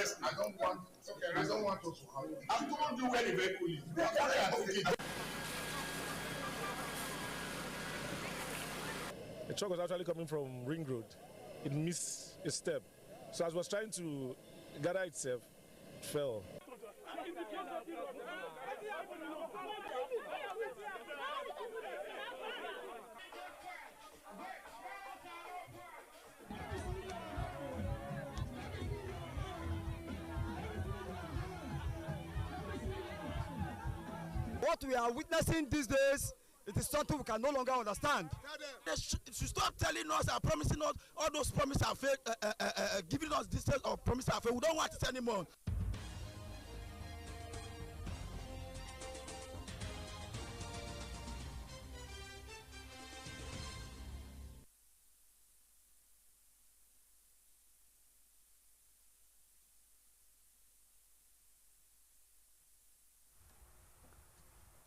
honest, I don't want. Okay, I don't want us to have. I told you when the vehicle is. The truck was actually coming from Ring Road. It missed a step. So as it was trying to gather itself, it fell. What we are witnessing these days, it is something we can no longer understand. They should stop telling us and promising us all those promises are fake, giving us distance of promises are fake. We don't want it anymore.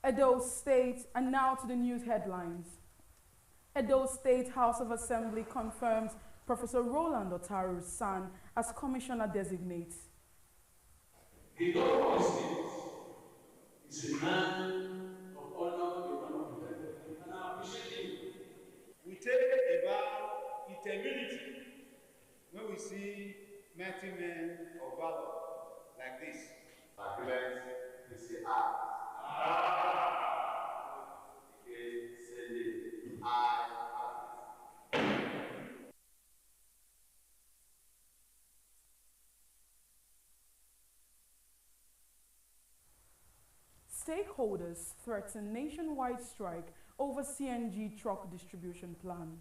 Edo State, and now to the news headlines. Edo State House of Assembly confirms Professor Roland Otaru's son as Commissioner Designate. Edo State is a man of honor, and I appreciate him. We take a vow of humility when we see mighty men of valor like this. Agreement is the act. Stakeholders threaten nationwide strike over CNG truck distribution plan.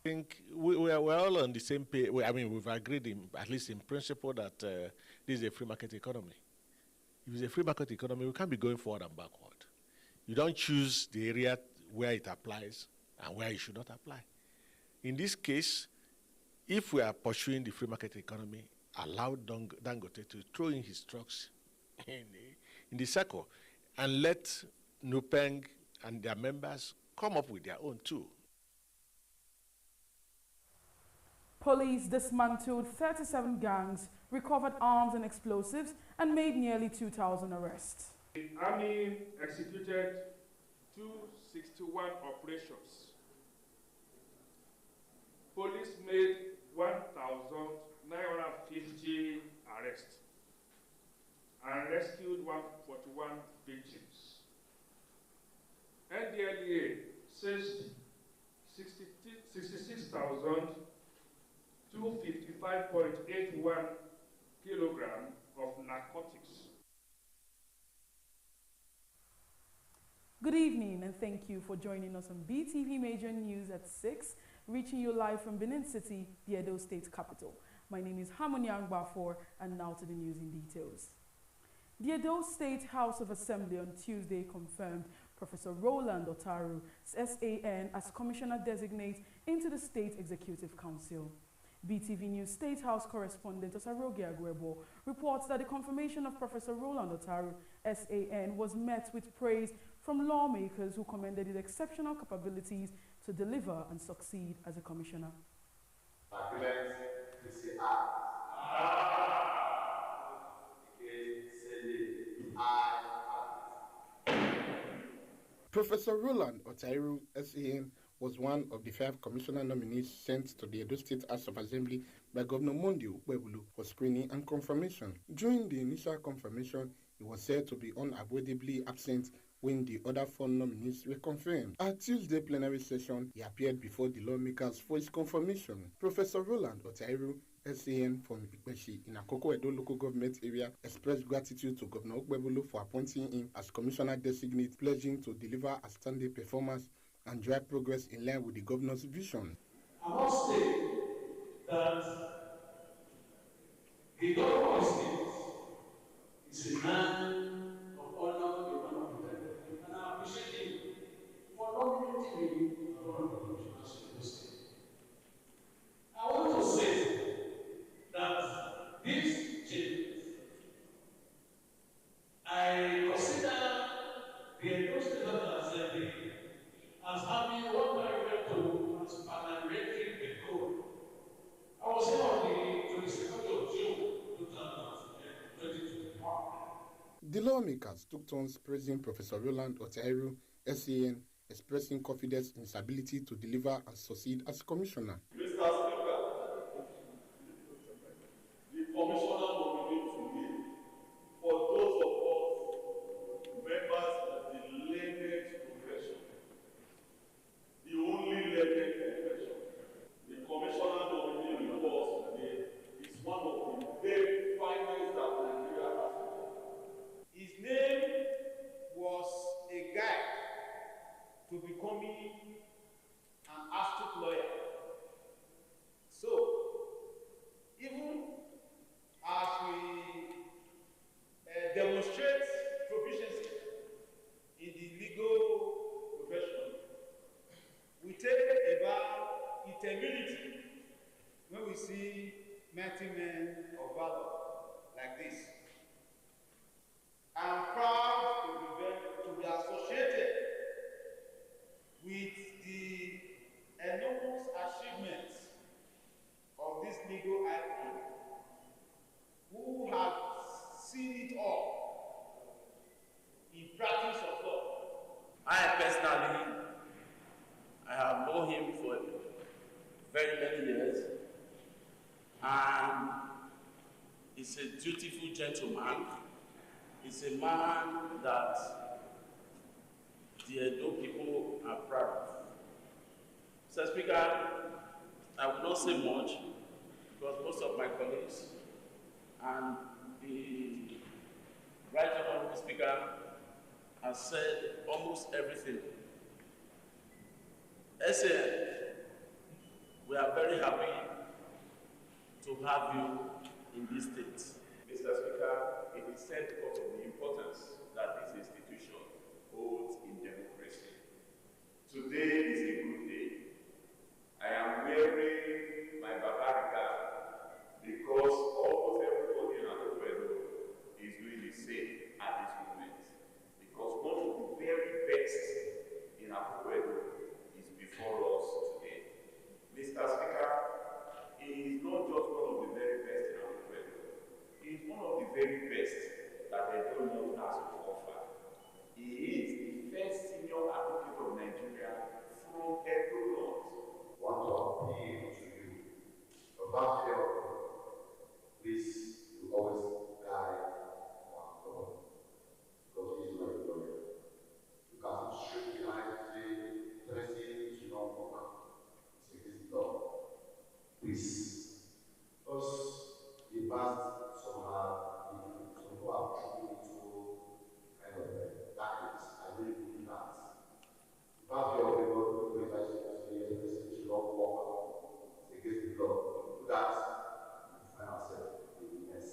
I think we're all on the same page. I mean, we've agreed, at least in principle, that this is a free market economy. If it's a free market economy, we can't be going forward and backward. You don't choose the area where it applies and where it should not apply. In this case, if we are pursuing the free market economy, allow Dangote to throw in his trucks in the circle and let Nupeng and their members come up with their own too. Police dismantled 37 gangs, recovered arms and explosives, and made nearly 2,000 arrests. The Army executed 261 operations. Police made 1,950 arrests and rescued 141 victims. NDLEA seized 66,255.81 kilograms of narcotics. Good evening and thank you for joining us on BeeTv Major News at 6, reaching you live from Benin City, the Edo State capital. My name is Harmony Angbafor, and now to the news in details. The Edo State House of Assembly on Tuesday confirmed Professor Roland Otaru, SAN, as Commissioner Designate into the State Executive Council. BeeTv News State House correspondent Osarogi Agwebo reports that the confirmation of Professor Roland Otaru, SAN, was met with praise from lawmakers who commended his exceptional capabilities to deliver and succeed as a commissioner. Professor Roland Otaru, SAN, was one of the 5 commissioner nominees sent to the Edo State House of Assembly by Governor Monday Ukwebulu for screening and confirmation. During the initial confirmation, he was said to be unavoidably absent when the other 4 nominees were confirmed. At Tuesday plenary session, he appeared before the lawmakers for his confirmation. Professor Roland Otaru, SAN from Ikpeshi in Akoko Edo local government area, expressed gratitude to Governor Ukwebulu for appointing him as commissioner designate, pledging to deliver outstanding performance and drive progress in line with the governor's vision. I must say that the governor of state is a man of honor, and I appreciate him for nominating me as governor of the state. I want to say that these changes, I consider the Edo State Assembly as having what I refer to as parliamentary control. The lawmakers took turns praising Professor Roland Otairu, SAN, expressing confidence in his ability to deliver and succeed as commissioner. Mr. Speaker, the commissioner nominee today for those of us members of the learned profession, the only learned profession, the commissioner nominee before us today is one of the very finest that Nigeria has. His name was a guide to becoming an astute lawyer. So, even as we demonstrate proficiency in the legal profession, we take about humility when we see mighty men of valor like this. I'm proud to be associated with the enormous achievements of this legal icon who have seen it all in practice of law. I personally, I have known him for very many years, and he's a dutiful gentleman. He's a man that the Edo people are proud of. Mr. Speaker, I will not say much because most of my colleagues and the Right Honourable Speaker has said almost everything. SAN, we are very happy to have you in this state. Mr. Speaker, it is said because of the importance that this institution holds in democracy. Today is a good day. I am wearing my Babarika because almost everybody in Akopedo is doing the same at this moment. Because one of the very best in Akopedo is before us today. Mr. Speaker, he is not just one of the very best in Akopedo. He is one of the very best that Edo North has to offer. He is the first senior advocate of Nigeria from Edo North. Want to appeal to you about your please you always guide our God because he is my lawyer. You can straight behind say Tracy should not work. It's against the law. Please. Because the past some who have truly into kind of darkness. I really believe that. About your people, if I should not walk against the law, do that, you find ourselves in the mess.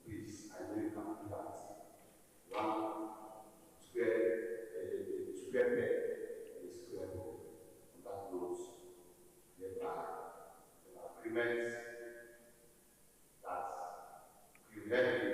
Please, I know you can do that. One square peg and a square hole. On that note, thereby the agreements that prevent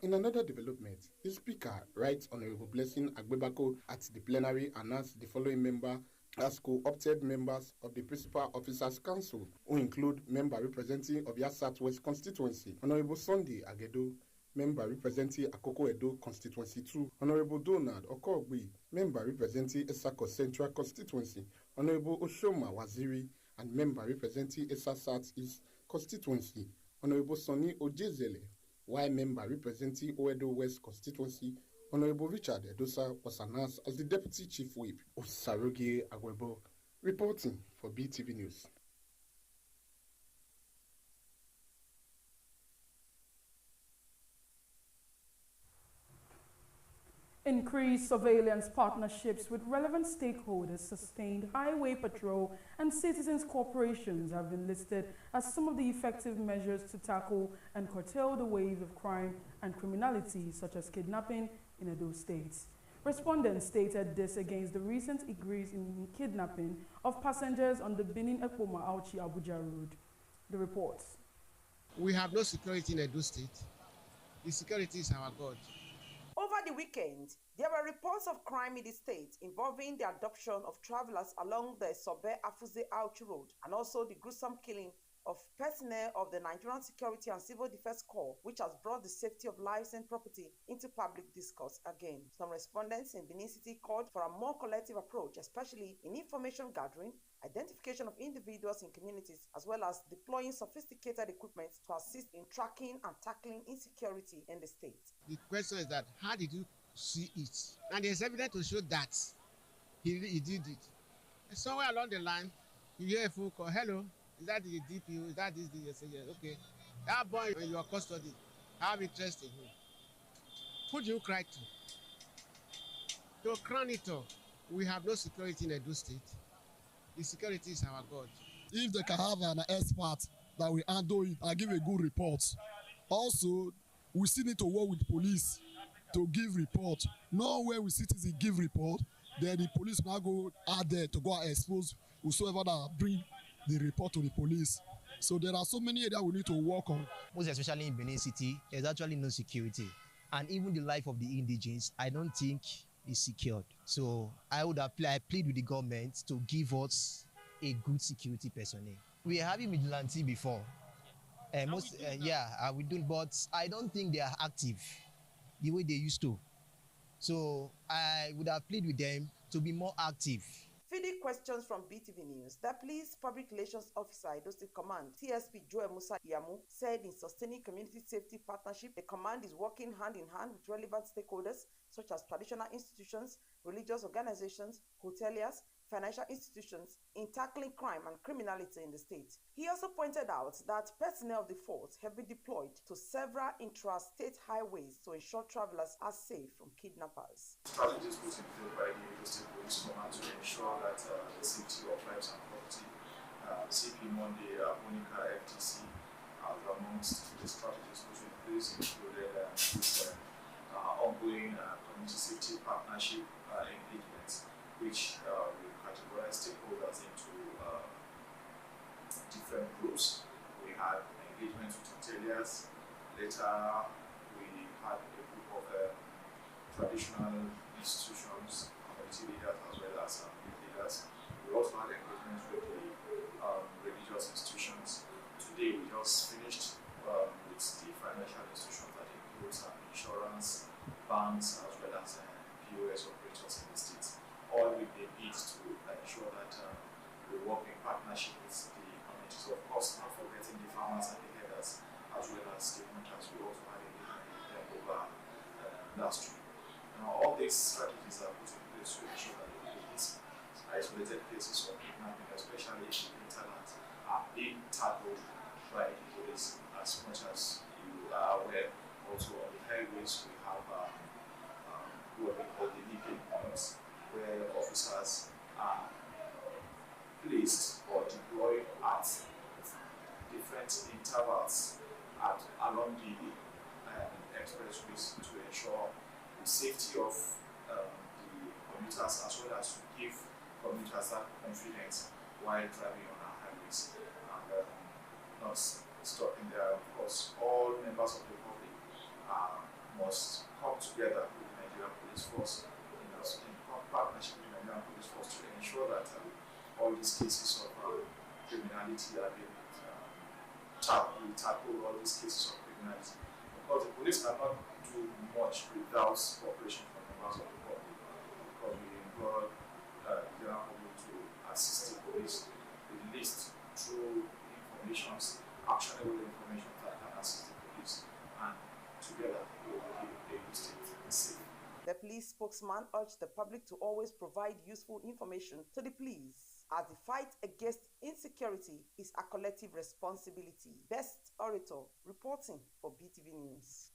In another development, the Speaker, Right Honourable Blessing Agbebako, at the plenary announced the following member as co-opted members of the Principal Officers Council, who include member representing Obia Southwest Constituency, Honourable Sunday Agedo, member representing Akoko Edo Constituency 2, Honourable Donald Okogbi, member representing Esako Central Constituency, Honourable Oshoma Waziri, and member representing Esa South East Constituency, Honourable Sonny Ojezele, while member representing Oedo West Constituency, Honourable Richard Edosa, was announced as the Deputy Chief Whip of Sarogie Agwebo, reporting for BeeTv News. Increased surveillance partnerships with relevant stakeholders, sustained highway patrol, and citizens' corporations have been listed as some of the effective measures to tackle and curtail the wave of crime and criminality, such as kidnapping in Edo State. Respondents stated this against the recent increase in kidnapping of passengers on the Benin-Ekpoma-Auchi Abuja road. The report. We have no security in Edo State. The security is our God. Over the weekend, there were reports of crime in the state involving the abduction of travelers along the Sobe-Afuze-Auchi road and also the gruesome killing of personnel of the Nigerian Security and Civil Defense Corps, which has brought the safety of lives and property into public discourse again. Some respondents in Benin City called for a more collective approach, especially in information gathering, identification of individuals in communities, as well as deploying sophisticated equipment to assist in tracking and tackling insecurity in the state. The question is that, how did you see it? And there's evidence to show that he did it. And somewhere along the line, you hear a phone call, hello, is that the DPO, is that this? You say, yes, okay. That boy in your custody, I have interest in him. Who do you cry to? To crown it all, we have no security in Edo State. The security is our God. If they can have an expert that will handle it and give a good report. Also, we still need to work with police to give report. Not when we citizens give report, then the police now go out there to go and expose whosoever that bring the report to the police. So there are so many areas we need to work on. Most especially in Benin City, there's actually no security. And even the life of the indigents, I don't think is secured. So I would I plead with the government to give us a good security personnel. We are having vigilante before. We do, but I don't think they are active the way they used to. So I would have pleaded with them to be more active. Feeding questions from BeeTv News, the Police Public Relations Officer, Edo State Command, TSP Joel Musa Yamu, said in sustaining community safety partnership, the command is working hand in hand with relevant stakeholders such as traditional institutions, religious organizations, hoteliers, financial institutions in tackling crime and criminality in the state. He also pointed out that personnel of the force have been deployed to several intra-state highways to ensure travelers are safe from kidnappers. Strategies put in place by the Edo State Police Command to ensure that the safety of lives and property. CP Monday, Monica FTC, amongst the strategies put in place included this ongoing community safety partnership engagements, which we categorize stakeholders into different groups. We had engagement with hoteliers. Later, we had a group of traditional institutions, community leaders, as well as youth leaders. We also had engagement with the religious institutions. Today, we just finished with the financial institutions that includes insurance, banks, as well as POS operators in the states. All with the need to ensure that we work in partnership with the communities, of course, not forgetting the farmers and the herders, as well as the hunters. We also had a them over industry. Now, all these strategies are put in place to ensure that these isolated cases of kidnapping, especially in the hinterlands, are being tackled by the police as much as you are aware. Also, on the highways, we have what we call the leaping points, where officers are placed or deployed at different intervals along the expressways to ensure the safety of the commuters, as well as to give commuters that confidence while driving on our highways. And not stopping there, of course, all members of the public must come together with the Nigerian Police Force in partnership with the Nigerian Police Force to ensure that all these cases of criminality are being we tackle all these cases of criminality. Because the police cannot do much without cooperation from members of the public. Because we implore the general public to assist the police with the list through informations, actionable information that can assist the police, and together we will keep the state safe. The police spokesman urged the public to always provide useful information to the police, as the fight against insecurity is a collective responsibility. Best Orator reporting for BeeTv News.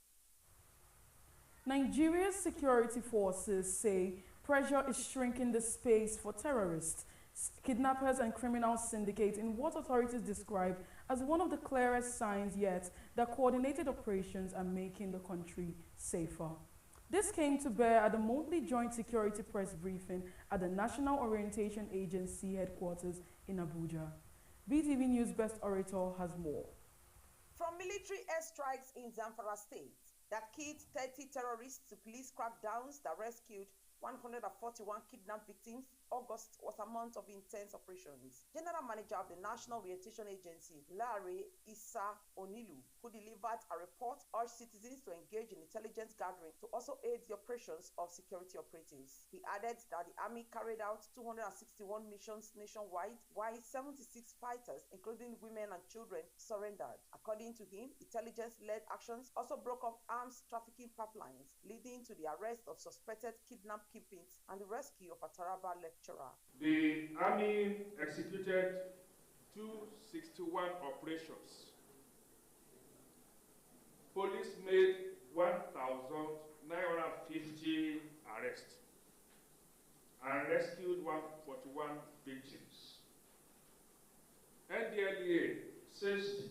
Nigeria's security forces say pressure is shrinking the space for terrorists, kidnappers and criminal syndicates in what authorities describe as one of the clearest signs yet that coordinated operations are making the country safer. This came to bear at the monthly joint security press briefing at the National Orientation Agency headquarters in Abuja. BeeTv News Best Orator has more. From military airstrikes in Zamfara State that killed 30 terrorists to police crackdowns that rescued 141 kidnapped victims, August was a month of intense operations. General Manager of the National Orientation Agency, Larry Issa Onilu, who delivered a report, urged citizens to engage in intelligence gathering to also aid the operations of security operatives. He added that the Army carried out 261 missions nationwide, while 76 fighters, including women and children, surrendered. According to him, intelligence-led actions also broke up arms trafficking pipelines, leading to the arrest of suspected kidnapped kingpins and the rescue of a Taraba lecturer. The Army executed 261 operations. Police made 1,950 arrests and rescued 141 victims. NDLEA seized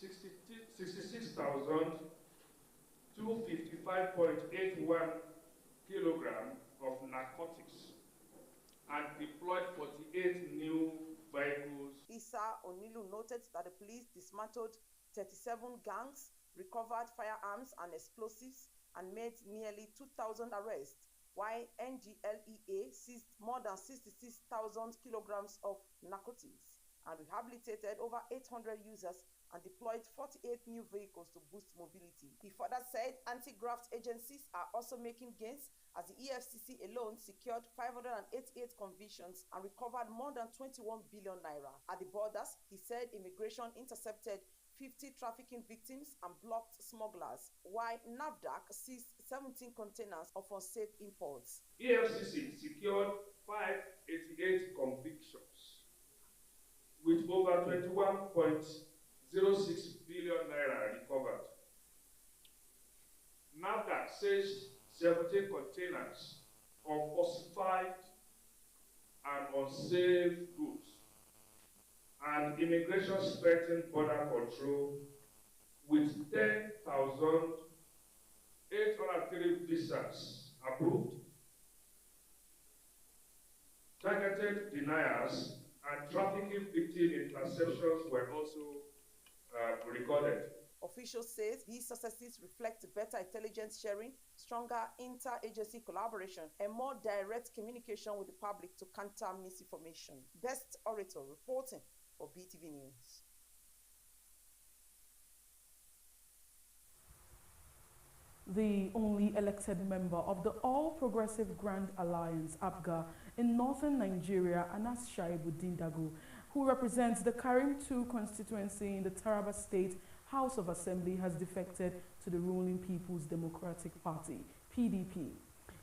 66,255.81 kilograms of narcotics and deployed 48 new vehicles. Issa Onilu noted that the police dismantled 37 gangs, recovered firearms and explosives, and made nearly 2,000 arrests, while NGLEA seized more than 66,000 kilograms of narcotics and rehabilitated over 800 users and deployed 48 new vehicles to boost mobility. He further said anti-graft agencies are also making gains as the EFCC alone secured 588 convictions and recovered more than 21 billion naira. At the borders, he said immigration intercepted 50 trafficking victims and blocked smugglers, while NAFDAC seized 17 containers of unsafe imports. EFCC secured 588 convictions with over 21.06 billion naira recovered. NAFDAC seized 17 containers of falsified and unsafe goods, and immigration strengthened border control with 10,803 visas approved, targeted deniers and trafficking victim interceptions were also recorded. Officials say these successes reflect better intelligence sharing, stronger inter-agency collaboration, and more direct communication with the public to counter misinformation. Best Orator reporting for BeeTv News. The only elected member of the All Progressive Grand Alliance, APGA, in northern Nigeria, Anas Shaibuddin Dago, who represents the Karim II constituency in the Taraba State House of Assembly, has defected to the ruling People's Democratic Party, PDP.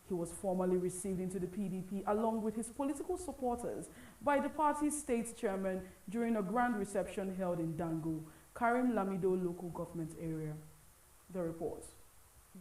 He was formally received into the PDP along with his political supporters by the party's state chairman during a grand reception held in Dango, Karim Lamido local government area. The report.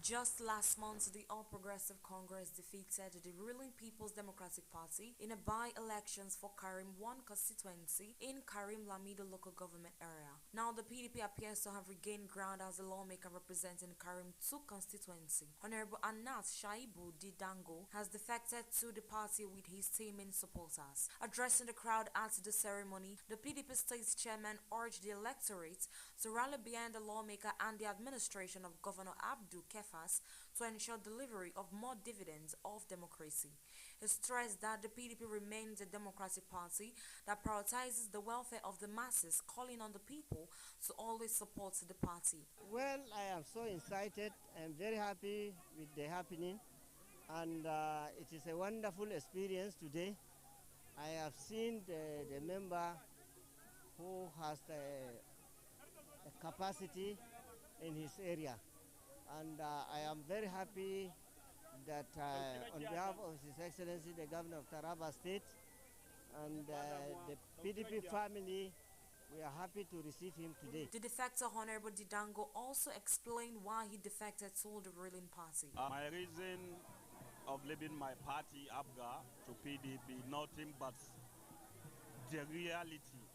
Just last month, the All Progressive Congress defeated the ruling People's Democratic Party in a by-elections for Karim 1 constituency in Karim Lamido local government area. Now, the PDP appears to have regained ground as a lawmaker representing Karim 2 constituency. Honorable Anas Shaibuddin Dago has defected to the party with his teaming supporters. Addressing the crowd at the ceremony, the PDP state chairman urged the electorate to rally behind the lawmaker and the administration of Governor Abdul to ensure delivery of more dividends of democracy. He stressed that the PDP remains a democratic party that prioritizes the welfare of the masses, calling on the people to always support the party. Well, I am so excited. I am very happy with the happening, and it is a wonderful experience today. I have seen the member who has a capacity in his area. And I am very happy that on behalf of His Excellency the Governor of Taraba State and the PDP family, we are happy to receive him today. The defector Honorable Didango also explained why he defected to the ruling party. My reason of leaving my party, ABGA, to PDP, nothing but the reality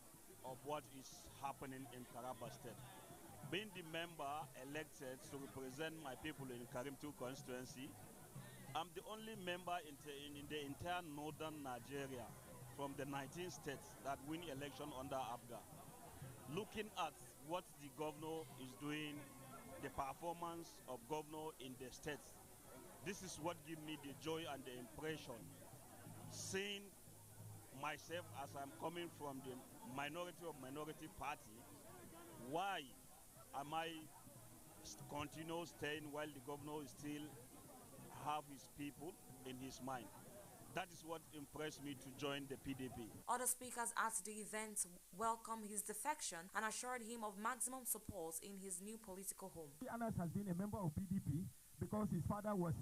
of what is happening in Taraba State. Being the member elected to represent my people in Karim 2 constituency, I'm the only member in the entire northern Nigeria from the 19 states that win election under ABGA. Looking at what the governor is doing, the performance of governor in the states, this is what gives me the joy and the impression. Seeing myself as I'm coming from the minority party, why am I continue staying while the governor still have his people in his mind? That is what impressed me to join the PDP. Other speakers at the event welcomed his defection and assured him of maximum support in his new political home. Anas has been a member of PDP because his father was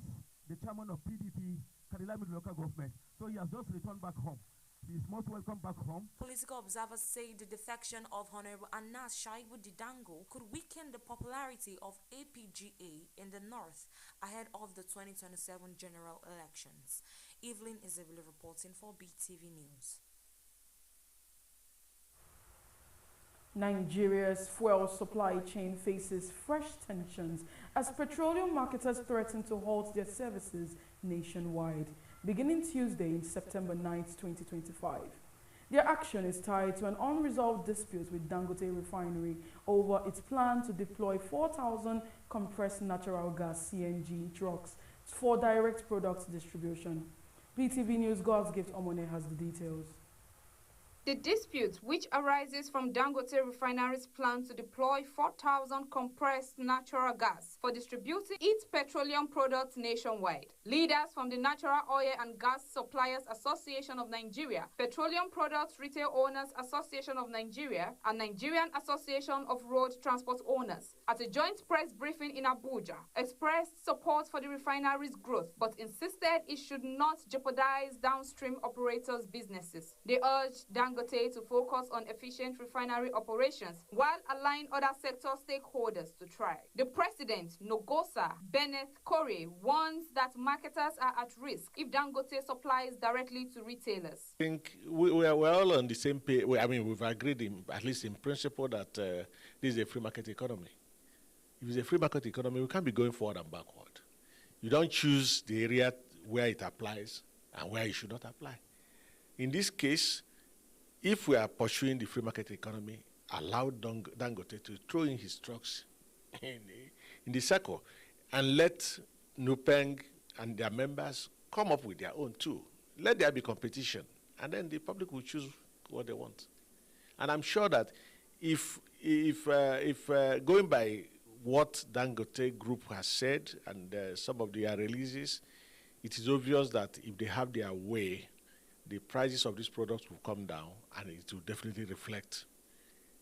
the chairman of PDP, Karilami local government. So he has just returned back home. He is most welcome back home. Political observers say the defection of Honorable Anas Shaibu Didango could weaken the popularity of APGA in the north ahead of the 2027 general elections. Evelyn Isabella reporting for BeeTv News. Nigeria's fuel supply chain faces fresh tensions as petroleum marketers threaten to halt their services nationwide, beginning Tuesday, September 9, 2025. Their action is tied to an unresolved dispute with Dangote Refinery over its plan to deploy 4,000 compressed natural gas (CNG) trucks for direct product distribution. BeeTv News' God's Gift Omone has the details. The dispute, which arises from Dangote Refinery's plan to deploy 4,000 compressed natural gas for distributing its petroleum products nationwide. Leaders from the Natural Oil and Gas Suppliers Association of Nigeria, Petroleum Products Retail Owners Association of Nigeria, and Nigerian Association of Road Transport Owners, at a joint press briefing in Abuja, expressed support for the refinery's growth, but insisted it should not jeopardize downstream operators' businesses. They urged Dangote to focus on efficient refinery operations while allowing other sector stakeholders to thrive. The president, Nogosa Bennett Corey, warns that marketers are at risk if Dangote supplies directly to retailers. I think we're all on the same page. We've agreed, at least in principle, that this is a free market economy. If it's a free market economy, we can't be going forward and backward. You don't choose the area where it applies and where it should not apply. In this case, if we are pursuing the free market economy, allow Dangote to throw in his trucks in the circle and let Nupeng and their members come up with their own too. Let there be competition, and then the public will choose what they want. And I'm sure that if going by what Dangote Group has said and some of their releases, it is obvious that if they have their way, the prices of these products will come down, and it will definitely reflect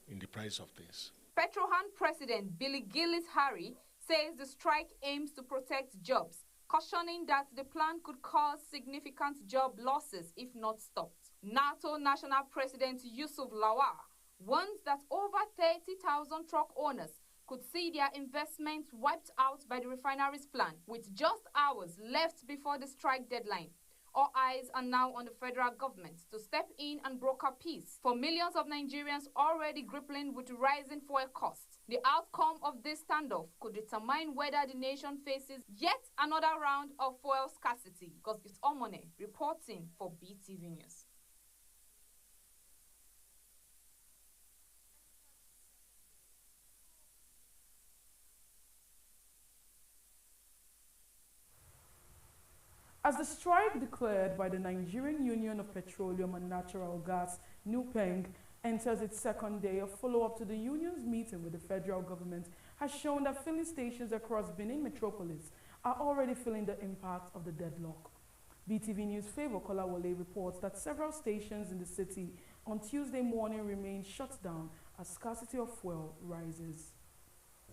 in the price of things. Petrohan President Billy Gillis Harry says the strike aims to protect jobs, cautioning that the plan could cause significant job losses if not stopped. NATO National President Yusuf Lawal warns that over 30,000 truck owners could see their investments wiped out by the refinery's plan, with just hours left before the strike deadline. All eyes are now on the federal government to step in and broker peace for millions of Nigerians already grappling with rising fuel costs. The outcome of this standoff could determine whether the nation faces yet another round of fuel scarcity. Because it's Omone reporting for BeeTv News. As the strike declared by the Nigerian Union of Petroleum and Natural Gas, NUPENG, enters its second day, a follow-up to the union's meeting with the federal government has shown that filling stations across Benin Metropolis are already feeling the impact of the deadlock. BeeTv News' Favor Kolawole reports that several stations in the city on Tuesday morning remain shut down as scarcity of fuel rises.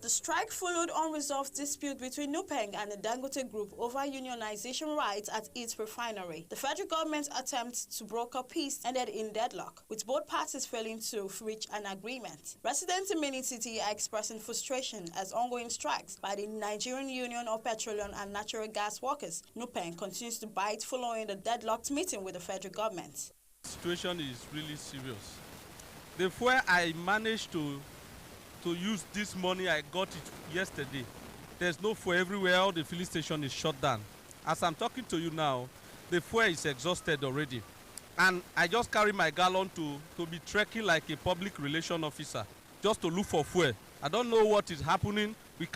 The strike followed unresolved dispute between NUPENG and the Dangote Group over unionization rights at its refinery. The federal government's attempt to broker peace ended in deadlock, with both parties failing to reach an agreement. Residents in Benin City are expressing frustration as ongoing strikes by the Nigerian Union of Petroleum and Natural Gas Workers, NUPENG, continues to bite following the deadlocked meeting with the federal government. The situation is really serious. The fuel I managed to use this money, I got it yesterday. There's no fuel everywhere. All the filling station is shut down. As I'm talking to you now, the fuel is exhausted already. And I just carry my gallon to be trekking like a public relation officer, just to look for fuel. I don't know what is happening. We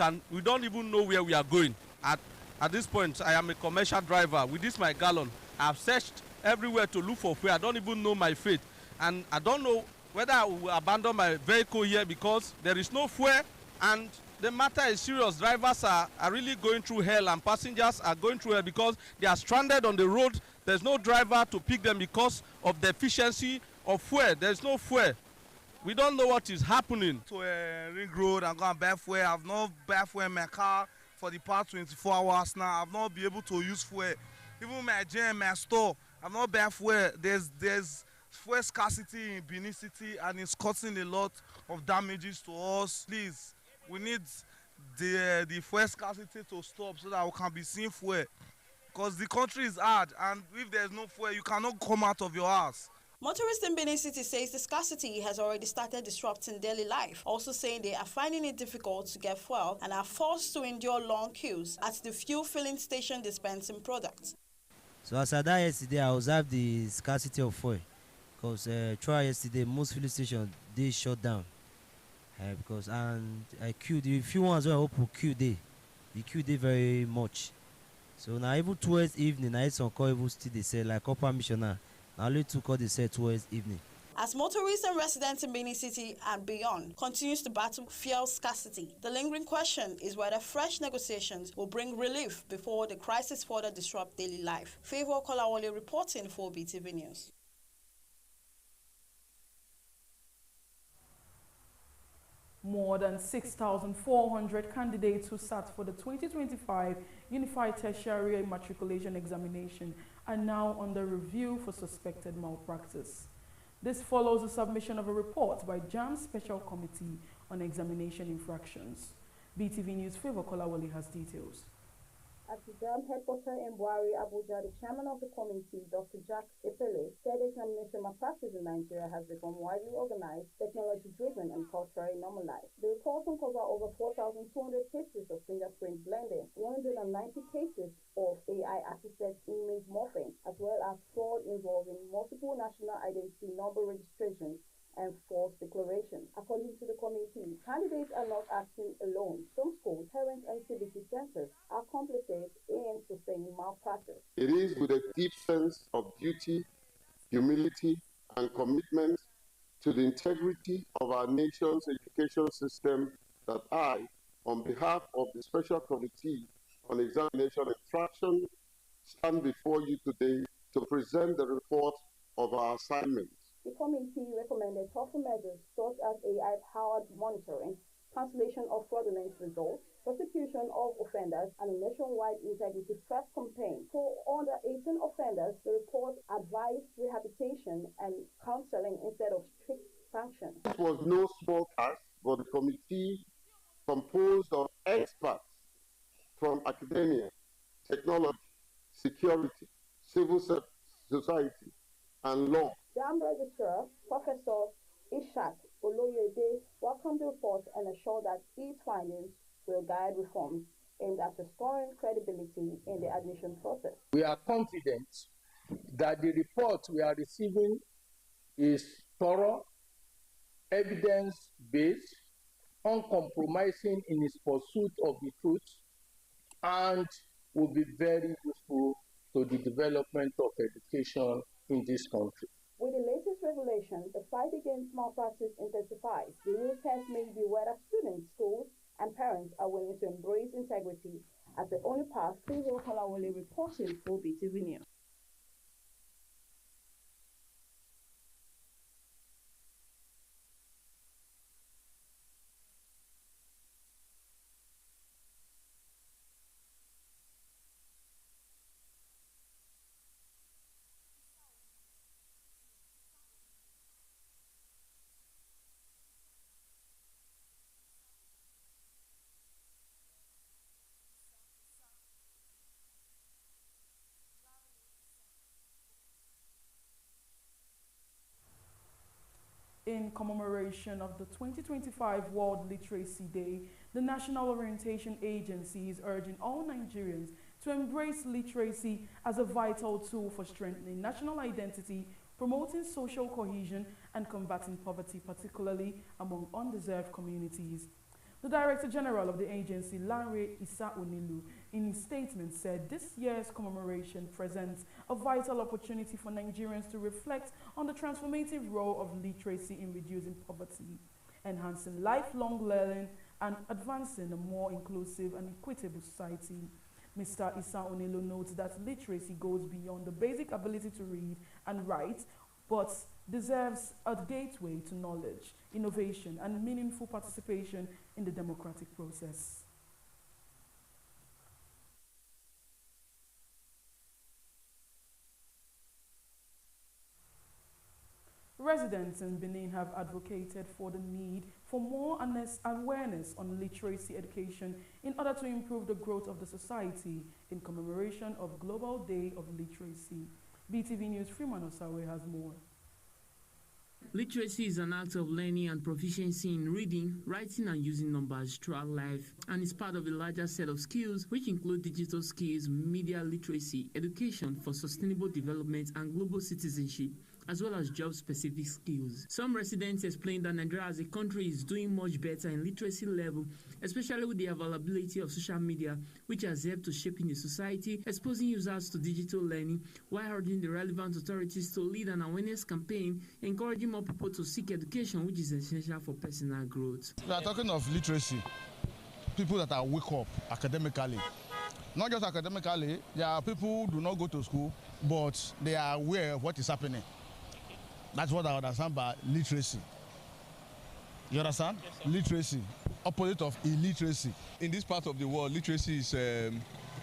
don't even know where we are going. At this point, I am a commercial driver. With this my gallon, I've searched everywhere to look for fuel. I don't even know my fate. And I don't know whether I will abandon my vehicle here because there is no fuel, and the matter is serious. Drivers are really going through hell, and passengers are going through hell because they are stranded on the road. There's no driver to pick them because of the efficiency of fuel. There's no fuel. We don't know what is happening. To a ring road, I'm going to buy fuel. I've not buy fuel in my car for the past 24 hours now. I've not been able to use fuel. Even my gym, my store, I've not buy fuel. There's fuel scarcity in Benin City, and it's causing a lot of damages to us. Please, we need the fuel scarcity to stop so that we can be seeing fuel, because the country is hard, and if there's no fuel, you cannot come out of your house. Motorists in Benin City says the scarcity has already started disrupting daily life, also saying they are finding it difficult to get fuel and are forced to endure long queues at the fuel filling station dispensing products. So as I died yesterday, I observed the scarcity of fuel. Because throughout yesterday, most filling stations they shut down. And I queued. The few ones where I open queued they queued very much. So now even towards evening, I had some call even still they say like upper missioner. Now only two call they say towards evening. As motorists and residents in Benin City and beyond continues to battle fuel scarcity, the lingering question is whether fresh negotiations will bring relief before the crisis further disrupt daily life. Favor Kolawole reporting for BeeTv News. More than 6,400 candidates who sat for the 2025 Unified Tertiary Matriculation Examination are now under review for suspected malpractice. This follows the submission of a report by JAM's Special Committee on Examination Infractions. BeeTv News' Favor Kolawole has details. At the JAM headquarters in Buhari, Abuja, the chairman of the committee, Dr. Jack Epele, said examination malpractice in Nigeria has become widely organized, technology-driven, and culturally normalized. The report uncovered over 4,200 cases of fingerprint blending, 190 cases of AI-assisted image morphing, as well as fraud involving multiple national identity number registrations and false declarations. According to the committee, candidates are not acting alone. Some schools, parents, and civic centers are complicit in sustaining malpractice. It is with a deep sense of duty, humility, and commitment to the integrity of our nation's education system that I, on behalf of the Special Committee on Examination Infraction, stand before you today to present the report of our assignment. The committee recommended tougher measures such as AI-powered monitoring, cancellation of fraudulent results, prosecution of offenders, and a nationwide integrity first campaign. For under 18 offenders, the report advised rehabilitation and counseling instead of strict sanctions. It was no small task, but the committee, composed of experts from academia, technology, security, civil society, and law. JAM Registrar Professor Ishak Oloyede welcomed the report and assured that its findings will guide reforms aimed at restoring credibility in the admission process. We are confident that the report we are receiving is thorough, evidence-based, uncompromising in its pursuit of the truth, and will be very useful to the development of education in this country. With the latest revelation, the fight against malpractice intensifies. The real test may be whether students, schools, and parents are willing to embrace integrity as the only path. Favor Kolawole reporting for BeeTv News. In commemoration of the 2025 World Literacy Day, the National Orientation Agency is urging all Nigerians to embrace literacy as a vital tool for strengthening national identity, promoting social cohesion, and combating poverty, particularly among undeserved communities. The Director General of the agency, Lanre Onilu, in his statement said this year's commemoration presents a vital opportunity for Nigerians to reflect on the transformative role of literacy in reducing poverty, enhancing lifelong learning, and advancing a more inclusive and equitable society. Mr. Onilu notes that literacy goes beyond the basic ability to read and write, but deserves a gateway to knowledge, innovation, and meaningful participation in the democratic process. Residents in Benin have advocated for the need for more awareness on literacy education in order to improve the growth of the society in commemoration of Global Day of Literacy. BeeTv News Freeman Osawe has more. Literacy is an act of learning and proficiency in reading, writing, and using numbers throughout life, and is part of a larger set of skills which include digital skills, media literacy, education for sustainable development and global citizenship, as well as job-specific skills. Some residents explain that Nigeria as a country is doing much better in literacy level, especially with the availability of social media, which has helped to shape in the society, exposing users to digital learning, while urging the relevant authorities to lead an awareness campaign, encouraging more people to seek education, which is essential for personal growth. We are talking of literacy, people that are wake up academically. Not just academically, there are people who do not go to school, but they are aware of what is happening. That's what I understand by literacy. You understand? Yes, literacy, opposite of illiteracy. In this part of the world, literacy is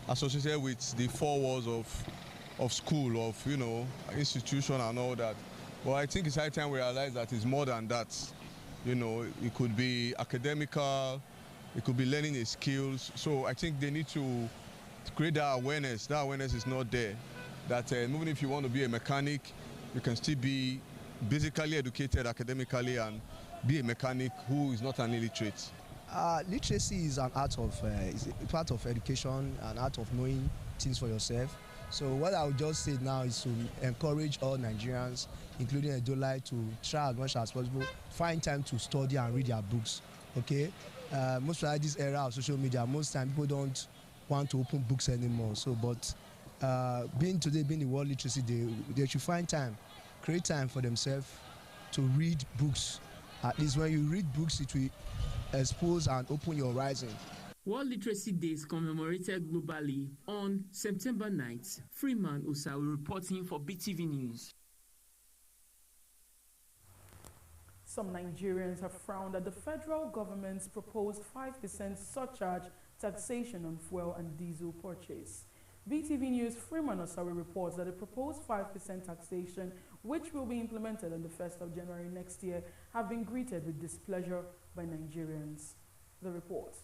associated with the four walls of school, of institution and all that. But I think it's high time we realize that it's more than that. It could be academical, it could be learning the skills. So I think they need to create that awareness. That awareness is not there. That even if you want to be a mechanic, you can still be basically educated academically and be a mechanic who is not an illiterate. Literacy is an art of, is a part of education, an art of knowing things for yourself. So what I would just say now is to encourage all Nigerians, including Edolai, to try as much as possible, find time to study and read their books, okay? Most of this era of social media, most time people don't want to open books anymore. So, but being the World Literacy Day, they should find time, create time for themselves to read books. At least when you read books, it will expose and open your horizon. World Literacy Day is commemorated globally on September 9th. Freeman Osawe reporting for BeeTv News. Some Nigerians have frowned at the federal government's proposed 5% surcharge taxation on fuel and diesel purchase. BeeTv News Freeman Osawe reports that the proposed 5% taxation, which will be implemented on the 1st of January next year, have been greeted with displeasure by Nigerians. The report.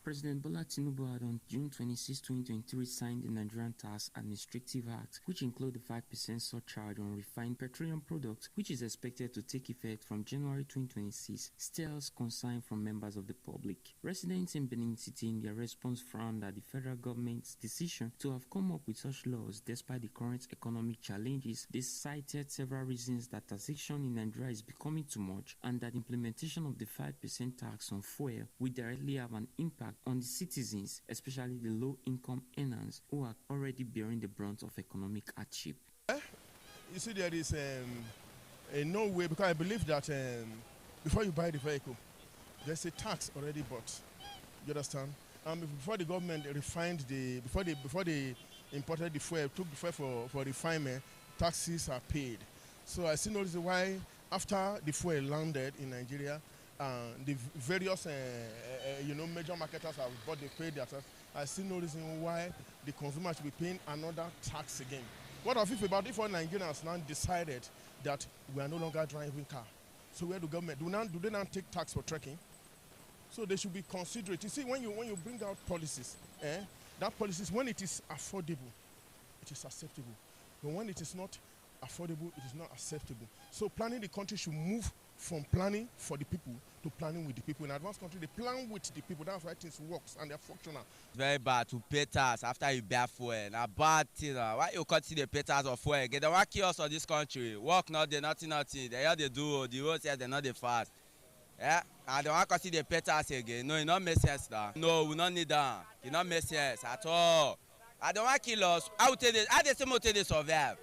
President Bola Tinubu had on June 26, 2023 signed the Nigerian Tax Administrative Act, which includes the 5% surcharge on refined petroleum products, which is expected to take effect from January 2026, stirs concern from members of the public. Residents in Benin City in their response frowned at the federal government's decision to have come up with such laws despite the current economic challenges. They cited several reasons that taxation in Nigeria is becoming too much and that implementation of the 5% tax on fuel will directly have an impact on the citizens, especially the low-income earners who are already bearing the brunt of economic hardship. You see, there is no way, because I believe that before you buy the vehicle, there's a tax already bought. You understand? Before the government refined before they imported the fuel, took the fuel for refinement, taxes are paid. So I see no reason why, after the fuel landed in Nigeria, the various major marketers have bought, they paid their tax. I see no reason why the consumer should be paying another tax again. What if all Nigerians now decided that we are no longer driving car? So where the government do they now take tax for trekking? So they should be considerate. You see, when you bring out policies, that policies, when it is affordable, it is acceptable. But when it is not affordable, it is not acceptable. So planning the country should move from planning for the people to planning with the people. In advanced country, they plan with the people. That's why things works and they're functional. It's very bad to pay tax after you buy fuel. Now bad thing. Why you cut the pay tax of fuel? Get the one kiosk of this country. Work not there, nothing. They all they do. The roads here, they're not the fast. Yeah, and the one cut the pay tax again. No, it not make sense now. No, we don't need that. It not make sense at all. I don't want kill us. How they say more they survive?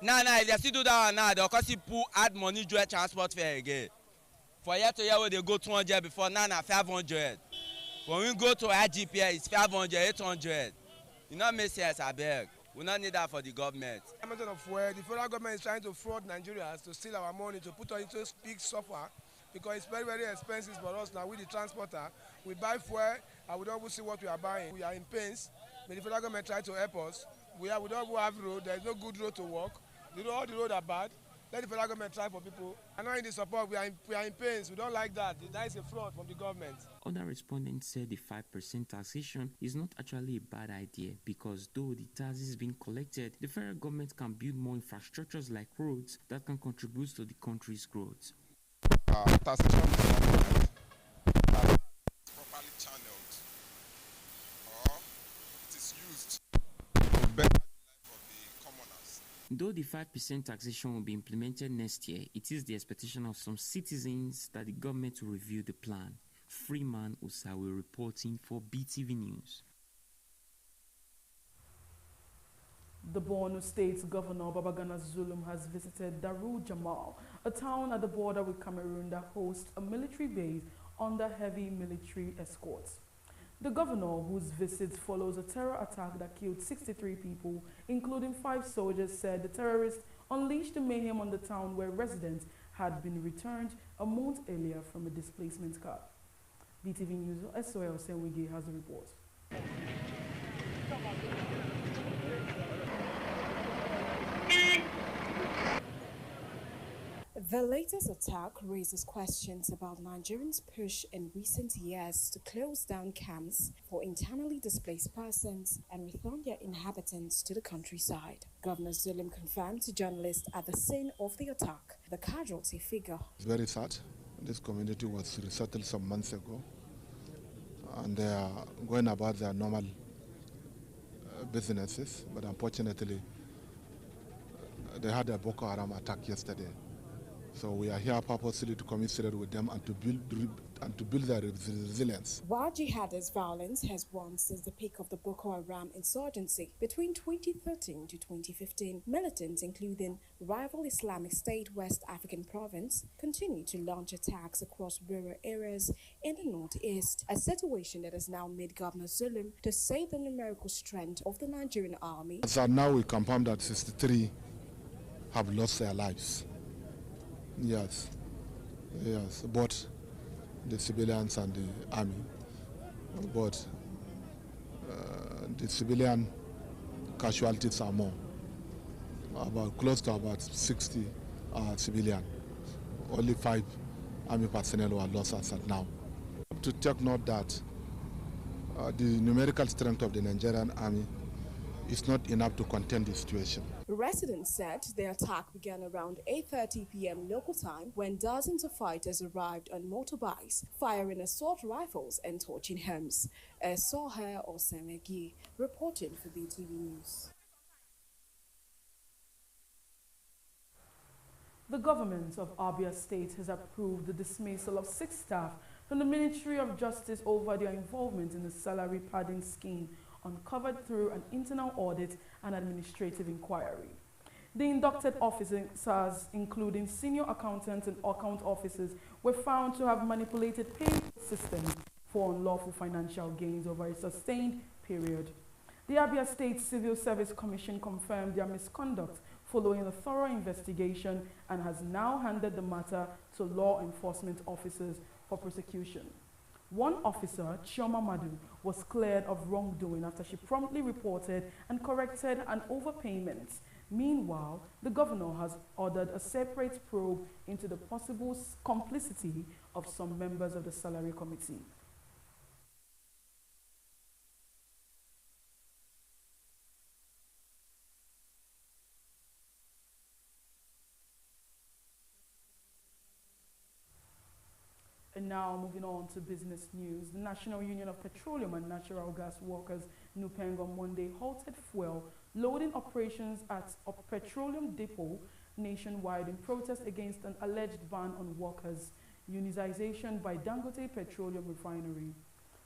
Nah, if they still do that one now, they'll cause people add money to transport fare again. For year to year, where they go 200 before, now 500. When we go to IGPA, it's 500, 800. You know, make sense, I beg. We don't need that for the government. The federal government is trying to fraud Nigerians to steal our money, to put us into big suffer, because it's very, very expensive for us now with the transporter. We buy fuel and we don't see what we are buying. We are in pains. But the federal government try to help us. We don't have road. There is no good road to walk. All the roads are bad. Let the federal government try for people. And not in the support, we are in pains. We don't like that. That is a fraud from the government. Other respondents said the 5% taxation is not actually a bad idea because though the tax is being collected, the federal government can build more infrastructures like roads that can contribute to the country's growth. Taxation is properly channeled or it is used to better the life of the commoners. Though the 5% taxation will be implemented next year, it is the expectation of some citizens that the government will review the plan. Freeman Usawe reporting for BeeTv News. The Borno State Governor Babagana Zulum has visited Darul Jamal, a town at the border with Cameroon that hosts a military base under heavy military escorts. The governor, whose visit follows a terror attack that killed 63 people, including 5 soldiers, said the terrorists unleashed the mayhem on the town where residents had been returned a month earlier from a displacement camp. BeeTv News SOL Senwige has the report. The latest attack raises questions about Nigerians' push in recent years to close down camps for internally displaced persons and return their inhabitants to the countryside. Governor Zulum confirmed to journalists at the scene of the attack the casualty figure. It's very sad. This community was resettled some months ago and they are going about their normal businesses, but unfortunately they had a Boko Haram attack yesterday. So we are here purposely to commiserate with them and to build their resilience. While jihadist violence has won since the peak of the Boko Haram insurgency between 2013 to 2015, militants including rival Islamic State West African Province continue to launch attacks across rural areas in the northeast, a situation that has now made Governor Zulum to say the numerical strength of the Nigerian army. So now we confirm that 63 have lost their lives. Yes, both the civilians and the army. But the civilian casualties are more, close to about 60 civilian. Only 5 army personnel were lost as of now. To take note that the numerical strength of the Nigerian army is not enough to contain the situation. Residents said the attack began around 8:30 p.m. local time when dozens of fighters arrived on motorbikes, firing assault rifles and torching homes. Soher Osemegi reporting for BeeTv News. The government of Abia State has approved the dismissal of 6 staff from the Ministry of Justice over their involvement in the salary padding scheme uncovered through an internal audit and administrative inquiry. The inducted officers, including senior accountants and account officers, were found to have manipulated payment systems for unlawful financial gains over a sustained period. The Abia State Civil Service Commission confirmed their misconduct following a thorough investigation and has now handed the matter to law enforcement officers for prosecution. One officer, Chioma Madu, was cleared of wrongdoing after she promptly reported and corrected an overpayment. Meanwhile, the governor has ordered a separate probe into the possible complicity of some members of the salary committee. now, moving on to business news. The National Union of Petroleum and Natural Gas Workers, NUPENG, on Monday halted fuel loading operations at a petroleum depot nationwide in protest against an alleged ban on workers' unionization by Dangote Petroleum Refinery.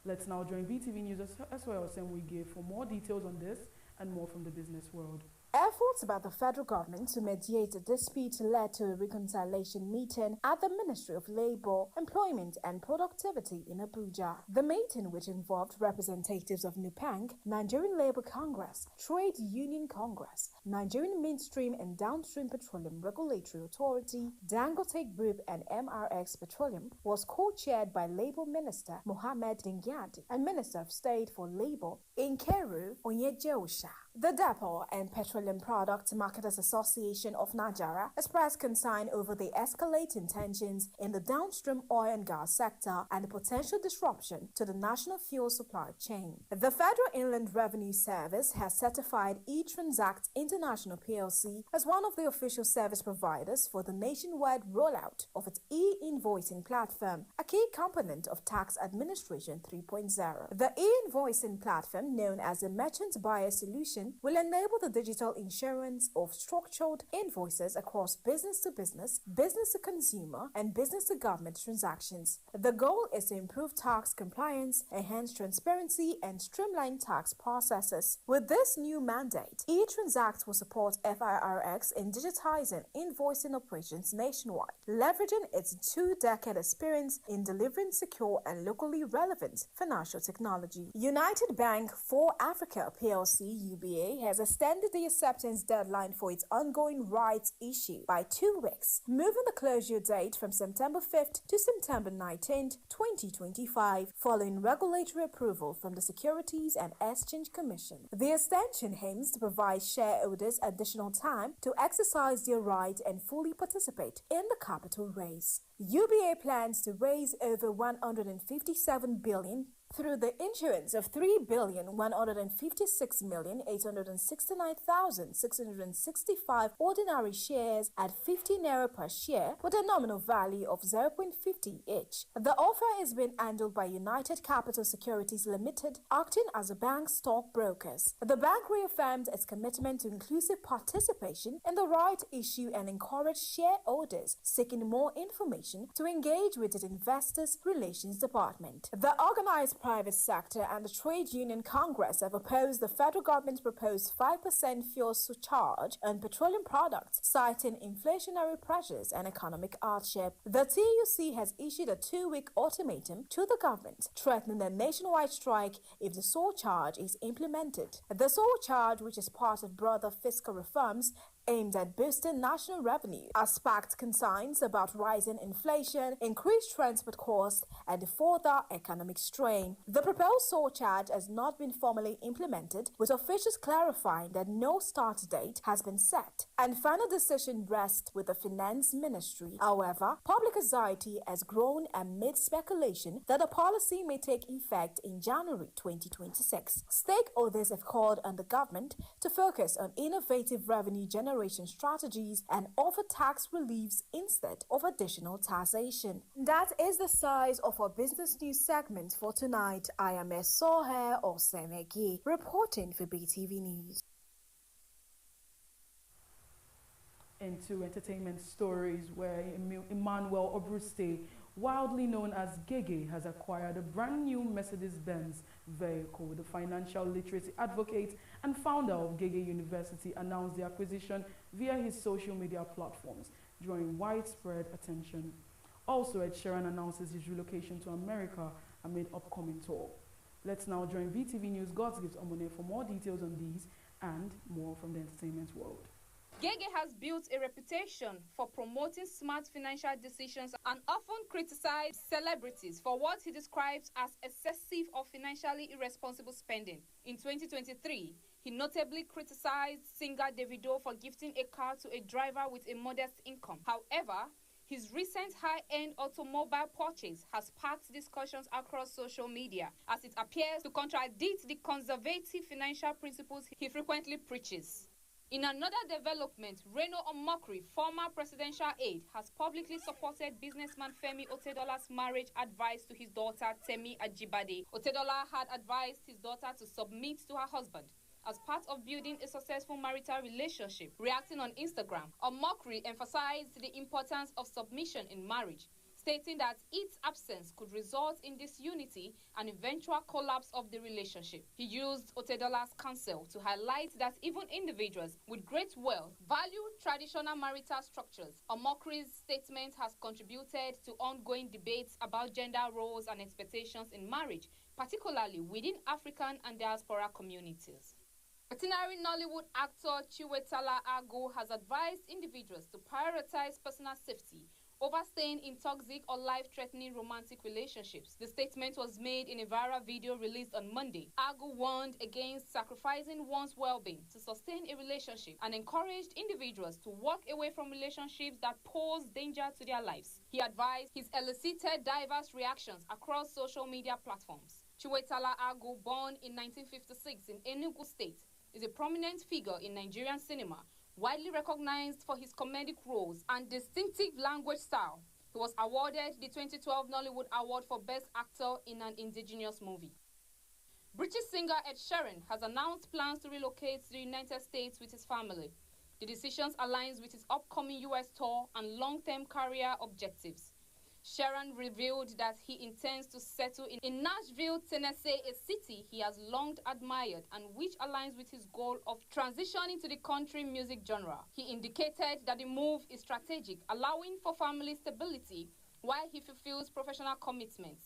Let's now join BeeTv News as well as Wige for more details on this and more from the business world. Efforts by the federal government to mediate the dispute led to a reconciliation meeting at the Ministry of Labour, Employment and Productivity in Abuja. The meeting, which involved representatives of NUPENG, Nigerian Labour Congress, Trade Union Congress, Nigerian Midstream and Downstream Petroleum Regulatory Authority, Dangote Group and MRX Petroleum, was co-chaired by Labour Minister Mohammed Dingyadi and Minister of State for Labour Nkeru Onyejeosha. The Depot and Petroleum Products Marketers Association of Nigeria expressed concern over the escalating tensions in the downstream oil and gas sector and the potential disruption to the national fuel supply chain. The Federal Inland Revenue Service has certified eTransact International PLC as one of the official service providers for the nationwide rollout of its e-invoicing platform, a key component of Tax Administration 3.0. The e-invoicing platform, known as the Merchant Buyer Solution, will enable the digital insurance of structured invoices across business to consumer, and business to government transactions. The goal is to improve tax compliance, enhance transparency, and streamline tax processes. With this new mandate, eTransact will support FIRX in digitizing invoicing operations nationwide, leveraging its 2-decade experience in delivering secure and locally relevant financial technology. United Bank for Africa PLC UBA has extended the acceptance deadline for its ongoing rights issue by 2 weeks, moving the closure date from September 5th to September 19th, 2025, following regulatory approval from the Securities and Exchange Commission. The extension aims to provide shareholders additional time to exercise their right and fully participate in the capital raise. UBA plans to raise over $157 billion through the issuance of 3,156,869,665 ordinary shares at 50 naira per share with a nominal value of 0.50 each. The offer is being handled by United Capital Securities Limited, acting as a bank stockbrokers. The bank reaffirmed its commitment to inclusive participation in the right issue and encouraged shareholders seeking more information to engage with its Investors Relations Department. The organized private sector and the Trade Union Congress have opposed the federal government's proposed 5% fuel surcharge on petroleum products, citing inflationary pressures and economic hardship. The TUC has issued a 2-week ultimatum to the government, threatening a nationwide strike if the surcharge is implemented. The surcharge, which is part of broader fiscal reforms aimed at boosting national revenue, has sparked concerns about rising inflation, increased transport costs, and further economic strain. The proposed surcharge has not been formally implemented, with officials clarifying that no start date has been set, and final decision rests with the Finance Ministry. However, public anxiety has grown amid speculation that the policy may take effect in January 2026. Stakeholders have called on the government to focus on innovative revenue generation strategies and offer tax reliefs instead of additional taxation. That is the size of our business news segment for tonight. I am Sohe Osemegi, reporting for BeeTv News. Into entertainment stories, where Emmanuel Obruste, wildly known as Gege, has acquired a brand new Mercedes-Benz vehicle. The financial literacy advocate and founder of Gege University announced the acquisition via his social media platforms, drawing widespread attention. Also, Ed Sheeran announces his relocation to America amid upcoming tour. Let's now join BeeTv News God's Gift Omone for more details on these and more from the entertainment world. Gege has built a reputation for promoting smart financial decisions and often criticized celebrities for what he describes as excessive or financially irresponsible spending. In 2023, he notably criticized singer Davido for gifting a car to a driver with a modest income. However, his recent high-end automobile purchase has sparked discussions across social media, as it appears to contradict the conservative financial principles he frequently preaches. In another development, Reno Omokri, former presidential aide, has publicly supported businessman Femi Otedola's marriage advice to his daughter Temi Ajibade. Otedola had advised his daughter to submit to her husband as part of building a successful marital relationship. Reacting on Instagram, Omokri emphasized the importance of submission in marriage, stating that its absence could result in disunity and eventual collapse of the relationship. He used Otedola's counsel to highlight that even individuals with great wealth value traditional marital structures. Omokri's statement has contributed to ongoing debates about gender roles and expectations in marriage, particularly within African and diaspora communities. Veterinary Nollywood actor Chiwetala Ago has advised individuals to prioritize personal safety over staying in toxic or life-threatening romantic relationships. The statement was made in a viral video released on Monday. Agu warned against sacrificing one's well-being to sustain a relationship and encouraged individuals to walk away from relationships that pose danger to their lives. He advised his elicited diverse reactions across social media platforms. Chiwetala Agu, born in 1956 in Enugu State, is a prominent figure in Nigerian cinema, widely recognized for his comedic roles and distinctive language style. He was awarded the 2012 Nollywood Award for Best Actor in an Indigenous Movie. British singer Ed Sheeran has announced plans to relocate to the United States with his family. The decision aligns with his upcoming U.S. tour and long-term career objectives. Sheeran revealed that he intends to settle in Nashville, Tennessee, a city he has long admired and which aligns with his goal of transitioning to the country music genre. He indicated that the move is strategic, allowing for family stability while he fulfills professional commitments.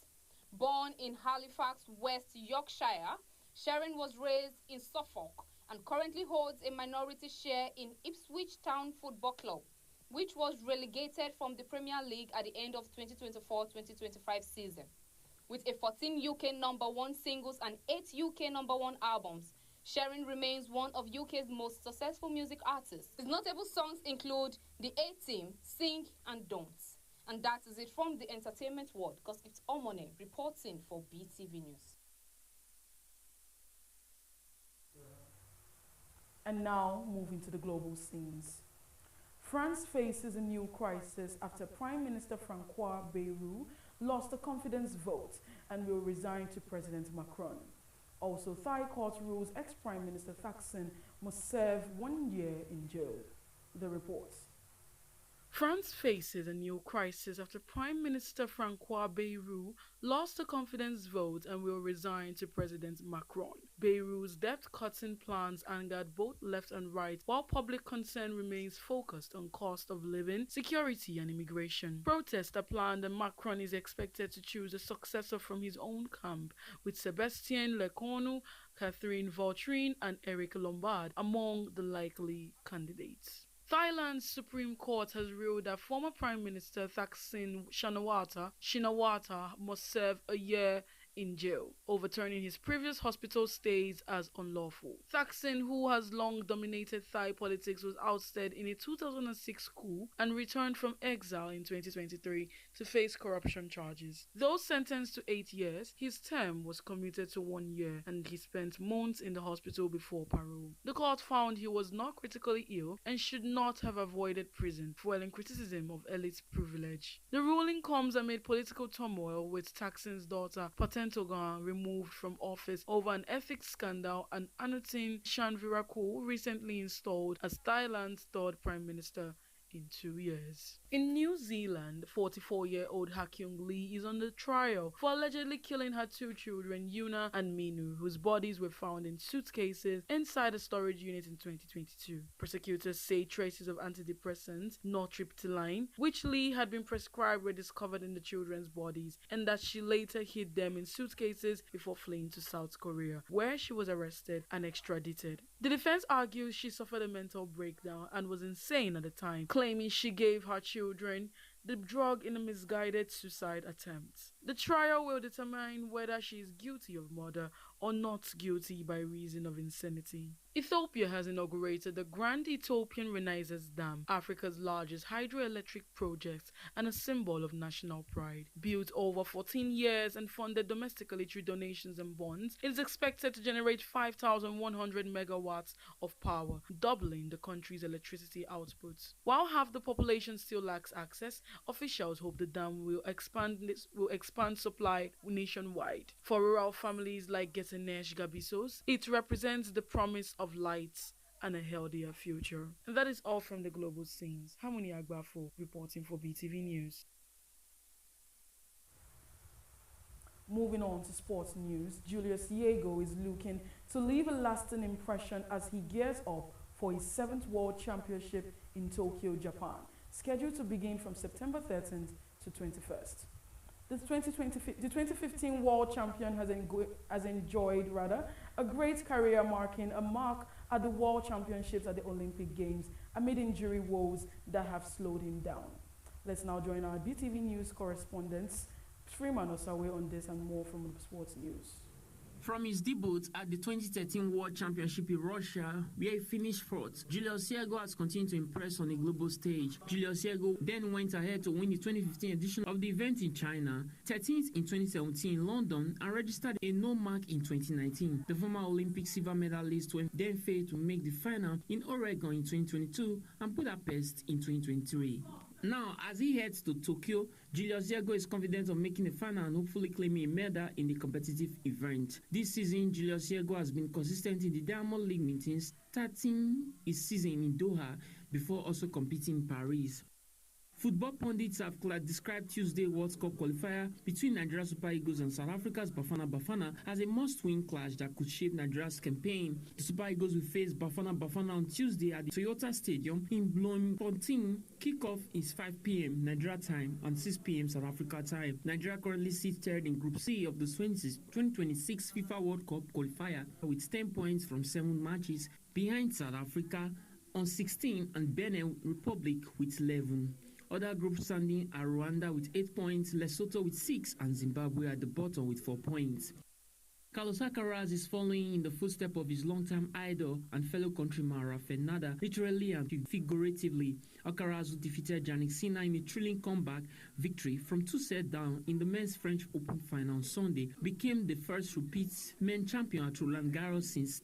Born in Halifax, West Yorkshire, Sheeran was raised in Suffolk and currently holds a minority share in Ipswich Town Football Club, which was relegated from the Premier League at the end of 2024-2025 season. With a 14 UK #1 singles and 8 UK #1 albums, Sheeran remains one of UK's most successful music artists. His notable songs include The A-Team, Sing and Don't. And that is it from the entertainment world. Gossip Omone reporting for BeeTv News. And now, moving to the global scenes. France faces a new crisis after Prime Minister Francois Bayrou lost a confidence vote and will resign to President Macron. Also, Thai court rules ex-Prime Minister Thaksin must serve 1 year in jail. The report. France faces a new crisis after Prime Minister Francois Bayrou lost a confidence vote and will resign to President Macron. Bayrou's debt-cutting plans angered both left and right, while public concern remains focused on cost of living, security and immigration. Protests are planned and Macron is expected to choose a successor from his own camp, with Sébastien Lecornu, Catherine Vautrin and Eric Lombard among the likely candidates. Thailand's Supreme Court has ruled that former Prime Minister Thaksin Shinawatra must serve a year in jail, overturning his previous hospital stays as unlawful. Thaksin, who has long dominated Thai politics, was ousted in a 2006 coup and returned from exile in 2023 to face corruption charges. Though sentenced to 8 years, his term was commuted to 1 year and he spent months in the hospital before parole. The court found he was not critically ill and should not have avoided prison, fueling criticism of elite privilege. The ruling comes amid political turmoil, with Thaksin's daughter Patentogan removed from office over an ethics scandal and Anutin Chanvirakul recently installed as Thailand's third prime minister in 2 years. In New Zealand, 44-year-old Hakyung Lee is under trial for allegedly killing her 2 children, Yuna and Minu, whose bodies were found in suitcases inside a storage unit in 2022. Prosecutors say traces of antidepressants, nortriptyline, which Lee had been prescribed, were discovered in the children's bodies, and that she later hid them in suitcases before fleeing to South Korea, where she was arrested and extradited. The defense argues she suffered a mental breakdown and was insane at the time, claiming she gave her children the drug in a misguided suicide attempt. The trial will determine whether she is guilty of murder or not guilty by reason of insanity. Ethiopia has inaugurated the Grand Ethiopian Renaissance Dam, Africa's largest hydroelectric project and a symbol of national pride. Built over 14 years and funded domestically through donations and bonds, it is expected to generate 5,100 megawatts of power, doubling the country's electricity output. While half the population still lacks access, officials hope the dam will expand supply nationwide. For rural families like Getenesh Gabisos, it represents the promise of light and a healthier future. And that is all from the global scenes. Harmony Agbafo reporting for BeeTv News. Moving on to sports news, Julius Yego is looking to leave a lasting impression as he gears up for his 7th World Championship in Tokyo, Japan, scheduled to begin from September 13th to 21st. The 2015 world champion has enjoyed a great career, marking a mark at the World Championships at the Olympic Games amid injury woes that have slowed him down. Let's now join our BeeTv News correspondents, Freeman Osawe, on this and more from sports news. From his debut at the 2013 World Championship in Russia, where he finished fourth, Julius Yego has continued to impress on a global stage. Julius Yego then went ahead to win the 2015 edition of the event in China, 13th in 2017 in London, and registered a no mark in 2019. The former Olympic silver medalist then failed to make the final in Oregon in 2022 and Budapest in 2023. Now, as he heads to Tokyo, Julius Yego is confident of making the final and hopefully claiming a medal in the competitive event. This season, Julius Yego has been consistent in the Diamond League meetings, starting his season in Doha before also competing in Paris. Football pundits have described Tuesday World Cup qualifier between Nigeria Super Eagles and South Africa's Bafana Bafana as a must-win clash that could shape Nigeria's campaign. The Super Eagles will face Bafana Bafana on Tuesday at the Toyota Stadium in Bloemfontein. Kickoff is 5 p.m. Nigeria time and 6 p.m. South Africa time. Nigeria currently sits third in Group C of the 2026 FIFA World Cup qualifier with 10 points from 7 matches, behind South Africa on 16 and Benin Republic with 11. Other groups standing are Rwanda with 8 points, Lesotho with 6, and Zimbabwe at the bottom with 4 points. Carlos Alcaraz is following in the footsteps of his longtime idol and fellow countryman Rafael Nadal, literally and figuratively. Alcaraz, who defeated Jannik Sinner in a thrilling comeback victory from 2 sets down in the men's French Open final on Sunday, became the first repeat men's champion at Roland Garros since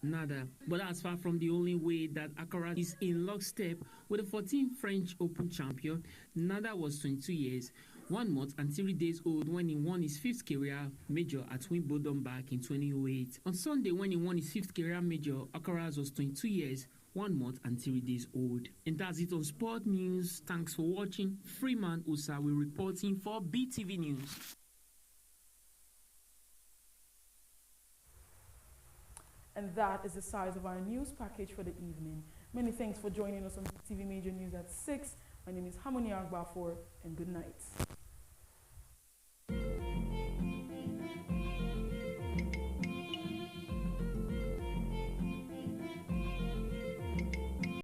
Nadal. But that's far from the only way that Alcaraz is in lockstep with the 14th French Open champion. Nadal was 22 years, 1 month and 3 days old when he won his 5th career major at Wimbledon back in 2008. On Sunday, when he won his 5th career major, Alcaraz was 22 years, 1 month and 3 days old. And that's it on Sport News. Thanks for watching. Freeman Osawe reporting for BeeTv News. And that is the size of our news package for the evening. Many thanks for joining us on BeeTv Major News at 6. My name is Harmony Agbafor, and good night.